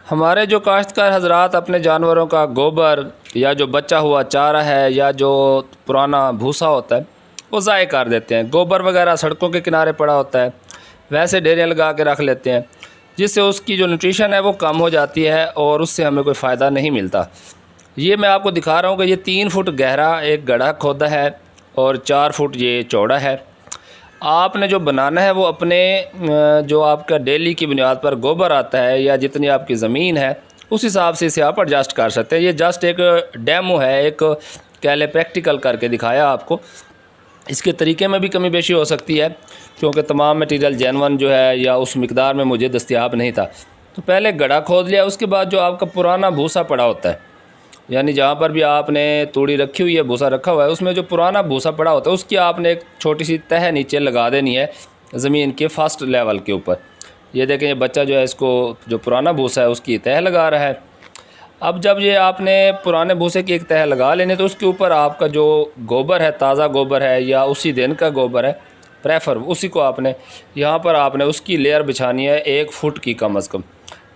हमारे जो काश्तकार हजरात अपने जानवरों का गोबर या जो बचा हुआ चारा है या जो पुराना भूसा होता है वो ज़ाय कर देते हैं। गोबर वगैरह सड़कों के किनारे पड़ा होता है, वैसे ढेरियाँ लगा के रख लेते हैं, जिससे उसकी जो न्यूट्रिशन है वो कम हो जाती है और उससे हमें कोई फ़ायदा नहीं मिलता। ये मैं आपको दिखा रहा हूँ कि ये 3 फुट गहरा एक गड्ढा खोदा है और 4 फुट ये चौड़ा है। आपने जो बनाना है वो अपने जो आपका डेली की बुनियाद पर गोबर आता है या जितनी आपकी ज़मीन है उस हिसाब से इसे आप एडजस्ट कर सकते हैं। ये जस्ट एक डेमो है, एक कह लें प्रैक्टिकल करके दिखाया आपको। इसके तरीके में भी कमी बेशी हो सकती है क्योंकि तमाम मटीरियल जेनवन जो है या उस मिकदार में मुझे दस्तयाब नहीं था। तो पहले गड्ढा खोद लिया, उसके बाद जो आपका पुराना भूसा पड़ा होता है, यानी जहाँ पर भी आपने तूड़ी रखी हुई है, भूसा रखा हुआ है, उसमें जो पुराना भूसा पड़ा होता है उसकी आपने एक छोटी सी तह नीचे लगा देनी है ज़मीन के फर्स्ट लेवल के ऊपर। ये देखें, ये बच्चा जो है इसको जो पुराना भूसा है उसकी तह लगा रहा है। अब जब ये आपने पुराने भूसे की एक तह लगा लेने तो उसके ऊपर आपका जो गोबर है, ताज़ा गोबर है या उसी दिन का गोबर है प्रेफर, उसी को आपने यहाँ पर आपने उसकी लेयर बिछानी है 1 फुट की, कम अज़ कम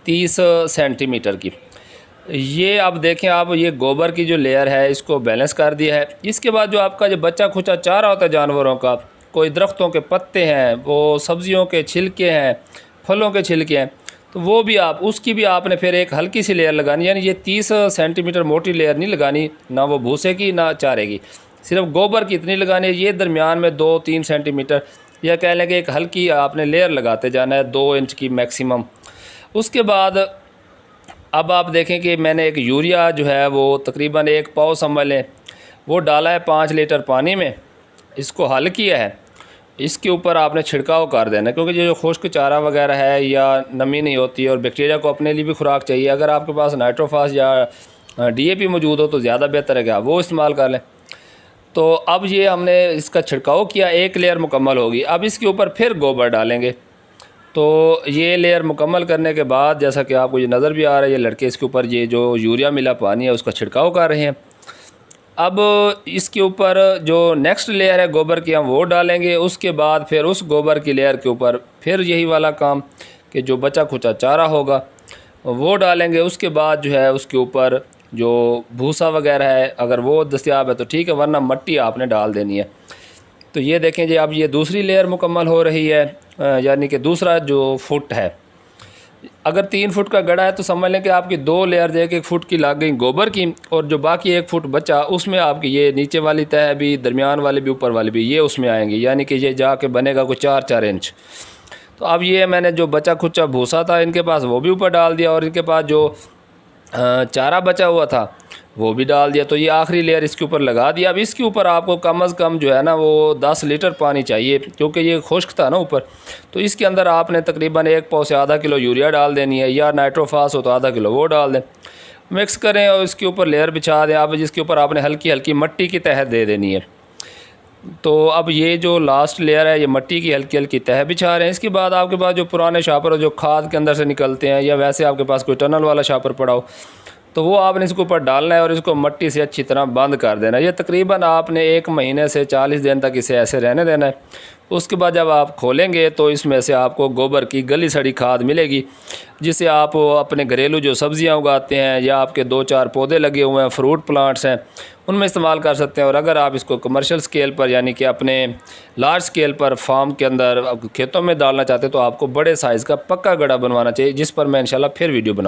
30 सेंटीमीटर की। ये अब देखें आप, ये गोबर की जो लेयर है इसको बैलेंस कर दिया है। इसके बाद जो आपका जो बचा खुचा चारा होता है जानवरों का, कोई दरख्तों के पत्ते हैं, वो सब्जियों के छिलके हैं, फलों के छिलके हैं, तो वो भी आप उसकी भी आपने फिर एक हल्की सी लेयर लगानी। यानी ये 30 सेंटीमीटर मोटी लेयर नहीं लगानी, ना वो भूसे की ना चारे की, सिर्फ गोबर की इतनी लगानी है। ये दरमियान में 2-3 सेंटीमीटर या कह लें कि एक हल्की आपने लेयर लगाते जाना है, 2 इंच की मैक्सिमम। उसके बाद अब आप देखें कि मैंने एक यूरिया जो है वो तकरीबन 1 पाव समझ लें वो डाला है 5 लीटर पानी में, इसको हल किया है। इसके ऊपर आपने छिड़काव कर देना क्योंकि ये जो खुश्क चारा वगैरह है या नमी नहीं होती और बैक्टीरिया को अपने लिए भी खुराक चाहिए। अगर आपके पास नाइट्रोफास या डीएपी मौजूद हो तो ज़्यादा बेहतर है कि आप वो इस्तेमाल कर लें। तो अब ये हमने इसका छिड़काव किया, 1 लेयर मुकम्मल होगी। अब इसके ऊपर फिर गोबर डालेंगे। तो ये लेयर मुकम्मल करने के बाद जैसा कि आपको ये नज़र भी आ रहा है, ये लड़के इसके ऊपर ये जो यूरिया मिला पानी है उसका छिड़काव कर रहे हैं। अब इसके ऊपर जो नेक्स्ट लेयर है गोबर की हम वो डालेंगे। उसके बाद फिर उस गोबर की लेयर के ऊपर फिर यही वाला काम कि जो बचा खुचा चारा होगा वो डालेंगे। उसके बाद जो है उसके ऊपर जो भूसा वगैरह है अगर वो दस्तयाब है तो ठीक है, वरना मिट्टी आपने डाल देनी है। तो ये देखें जी, अब ये दूसरी लेयर मुकम्मल हो रही है, यानी कि दूसरा जो फुट है। अगर 3 फुट का गड़ा है तो समझ लें कि आपकी 2 लेयर 1-1 फुट की लग गई गोबर की, और जो बाकी 1 फुट बचा उसमें आपकी ये नीचे वाली तह भी, दरमियान वाली भी, ऊपर वाली भी, ये उसमें आएंगी, यानी कि ये जाके बनेगा कोई 4-4 इंच। तो अब ये मैंने जो बचा खुचा भूसा था इनके पास वो भी ऊपर डाल दिया और इनके पास जो चारा बचा हुआ था वो भी डाल दिया। तो ये आखिरी लेयर इसके ऊपर लगा दिया। अब इसके ऊपर आपको कम अज़ कम जो है ना वो 10 लीटर पानी चाहिए क्योंकि ये खुश्क था ना ऊपर। तो इसके अंदर आपने तकरीबन 1 पाव से आधा किलो यूरिया डाल देनी है, या नाइट्रोफास हो तो आधा किलो वो डाल दें, मिक्स करें और इसके ऊपर लेयर बिछा दें। अब जिसके ऊपर आपने हल्की हल्की मिट्टी की तह दे देनी है। तो अब ये जो लास्ट लेयर है ये मिट्टी की हल्की हल्की तह बिछा रहे हैं। इसके बाद आपके पास जो पुराने शापर जो खाद के अंदर से निकलते हैं, या वैसे आपके पास कोई टनल वाला शापर पड़ा हो तो वो आपने इसके ऊपर डालना है और इसको मिट्टी से अच्छी तरह बंद कर देना है। ये तकरीबन आपने 1 महीने से 40 दिन तक इसे ऐसे रहने देना है। उसके बाद जब आप खोलेंगे तो इसमें से आपको गोबर की गली सड़ी खाद मिलेगी, जिसे आप अपने घरेलू जो सब्ज़ियाँ उगाते हैं या आपके 2-4 पौधे लगे हुए हैं, फ्रूट प्लांट्स हैं, उनमें इस्तेमाल कर सकते हैं। और अगर आप इसको कमर्शियल स्केल पर यानी कि अपने लार्ज स्केल पर फार्म के अंदर खेतों में डालना चाहते हैं तो आपको बड़े साइज़ का पक्का गड्ढा बनवाना चाहिए, जिस पर मैं इंशाल्लाह फिर वीडियो बना